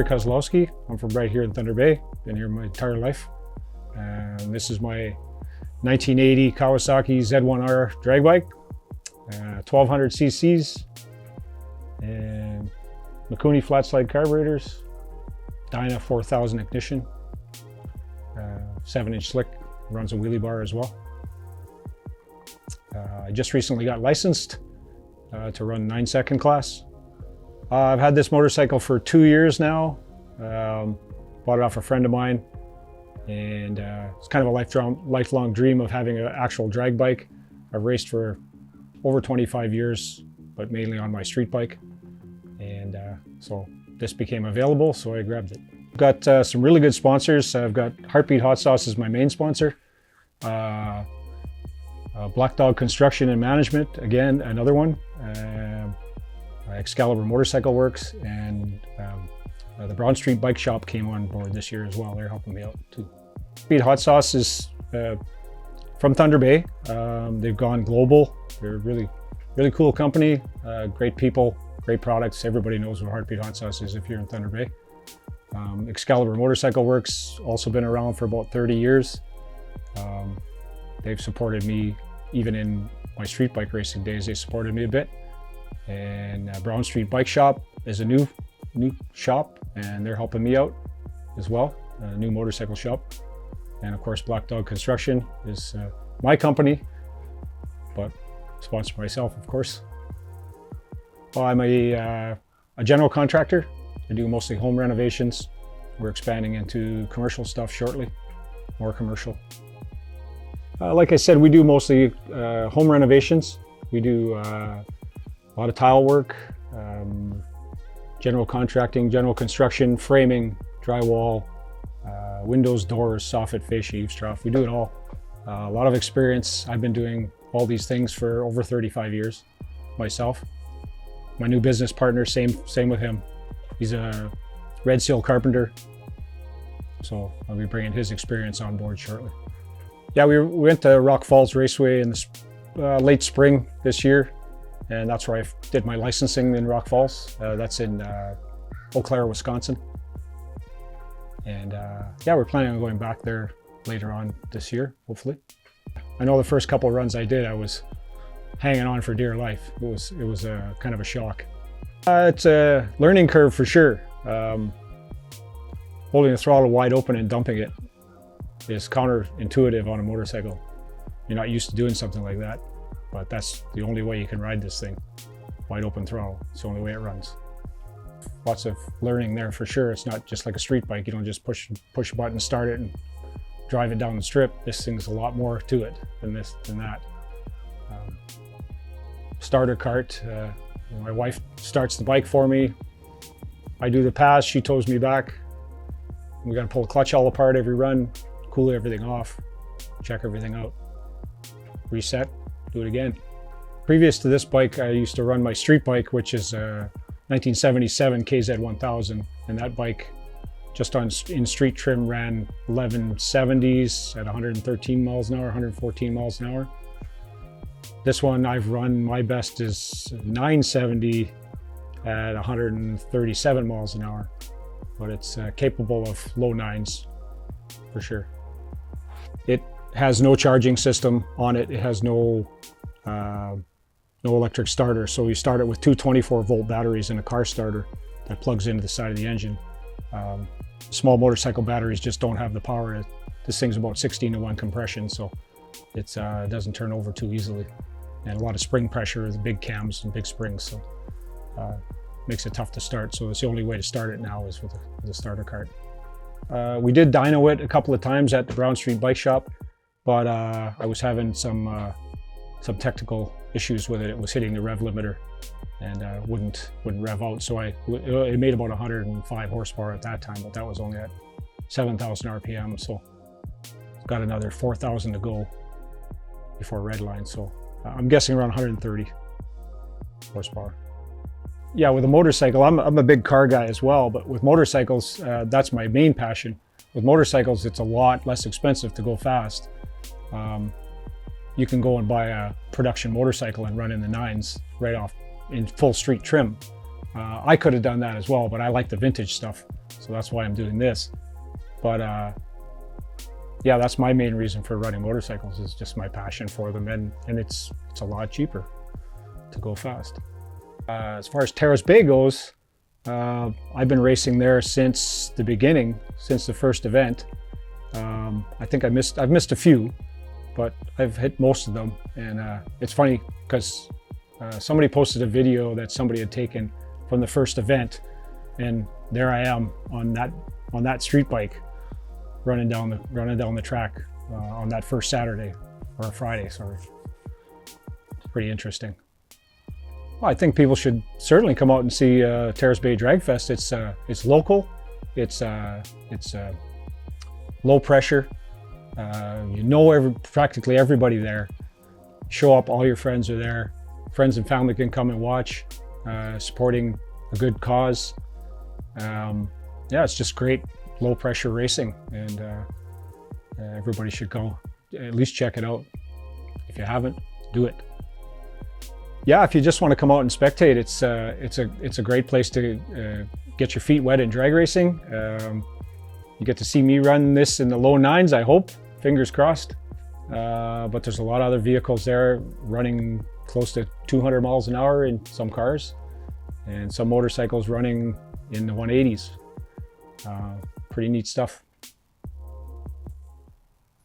Kosolowski. I'm from right here in Thunder Bay. Been here my entire life. And this is my 1980 Kawasaki Z1R drag bike, 1200 cc's, and Mikuni flat slide carburetors, Dyna 4000 ignition, 7-inch slick, runs a wheelie bar as well. I just recently got licensed to run 9-second class. I've had this motorcycle for 2 years now. Bought it off a friend of mine, and it's kind of a lifelong dream of having an actual drag bike. I've raced for over 25 years, but mainly on my street bike, and so this became available, so I grabbed it. Got some really good sponsors. I've got Heartbeat Hot Sauce as my main sponsor. Black Dog Construction and Management, again, another one. Excalibur Motorcycle Works, and the Brown Street Bike Shop came on board this year as well. They're helping me out too. Heartbeat Hot Sauce is from Thunder Bay. They've gone global. They're a really cool company, great people, great products. Everybody knows what Heartbeat Hot Sauce is if you're in Thunder Bay. Excalibur Motorcycle Works, also been around for about 30 years. They've supported me even in my street bike racing days. They supported me a bit. And Brown Street Bike Shop is a new shop, and they're helping me out as well, a new motorcycle shop. And of course, Black Dog Construction is my company, but sponsored myself, of course. Well, I'm a general contractor. I do mostly home renovations. We're expanding into commercial stuff shortly, more commercial. Like I said, we do mostly home renovations. We do a lot of tile work, general contracting, general construction, framing, drywall, windows, doors, soffit, fascia, eaves trough. We do it all. A lot of experience. I've been doing all these things for over 35 years myself. My new business partner, same with him. He's a red seal carpenter, so I'll be bringing his experience on board shortly. Yeah, we went to Rock Falls Raceway in the late spring this year, and that's where I did my licensing in Rock Falls. That's in Eau Claire, Wisconsin. And yeah, we're planning on going back there later on this year, hopefully. I know the first couple of runs I did, I was hanging on for dear life. It was kind of a shock. It's a learning curve for sure. Holding the throttle wide open and dumping it is counterintuitive on a motorcycle. You're not used to doing something like that, but that's the only way you can ride this thing. Wide open throttle, it's the only way it runs. Lots of learning there for sure. It's not just like a street bike. You don't just push a button, start it, and drive it down the strip. This thing's a lot more to it than that. Starter cart. My wife starts the bike for me. I do the pass, she tows me back. We gotta pull the clutch all apart every run, cool everything off, check everything out, reset, do it again. Previous to this bike, I used to run my street bike, which is a 1977 KZ1000, and that bike just in street trim ran 1170s at 113 miles an hour, 114 miles an hour. This one I've run, my best is 970 at 137 miles an hour, but it's capable of low nines for sure. It has no charging system on it. It has no electric starter. So we start it with two 24-volt batteries in a car starter that plugs into the side of the engine. Small motorcycle batteries just don't have the power. This thing's about 16-to-1 compression, so it doesn't turn over too easily. And a lot of spring pressure, the big cams and big springs, so makes it tough to start. So it's the only way to start it now is with a starter cart. We did dyno it a couple of times at the Brown Street Bike Shop, but I was having some technical issues with it. It was hitting the rev limiter and wouldn't rev out. So it made about 105 horsepower at that time, but that was only at 7,000 RPM. So got another 4,000 to go before redline. So I'm guessing around 130 horsepower. Yeah, with a motorcycle, I'm a big car guy as well, but with motorcycles, that's my main passion. With motorcycles, it's a lot less expensive to go fast. You can go and buy a production motorcycle and run in the nines right off in full street trim. I could have done that as well, but I like the vintage stuff, so that's why I'm doing this. But yeah, that's my main reason for riding motorcycles, is just my passion for them, and it's a lot cheaper to go fast. As far as Terrace Bay goes, I've been racing there since the beginning, since the first event. I think I've missed a few, but I've hit most of them. And it's funny because somebody posted a video that somebody had taken from the first event, and there I am on that street bike running down the track on that first Saturday, or Friday, sorry. It's pretty interesting. Well, I think people should certainly come out and see Terrace Bay Drag Fest. It's local, it's low pressure. You know practically everybody there. Show up, all your friends are there. Friends and family can come and watch, supporting a good cause. Yeah, it's just great low pressure racing, and everybody should go at least check it out. If you haven't, do it. Yeah, if you just want to come out and spectate, it's a great place to get your feet wet in drag racing. You get to see me run this in the low 9s, I hope, fingers crossed. But there's a lot of other vehicles there running close to 200 miles an hour in some cars, and some motorcycles running in the 180s. Pretty neat stuff.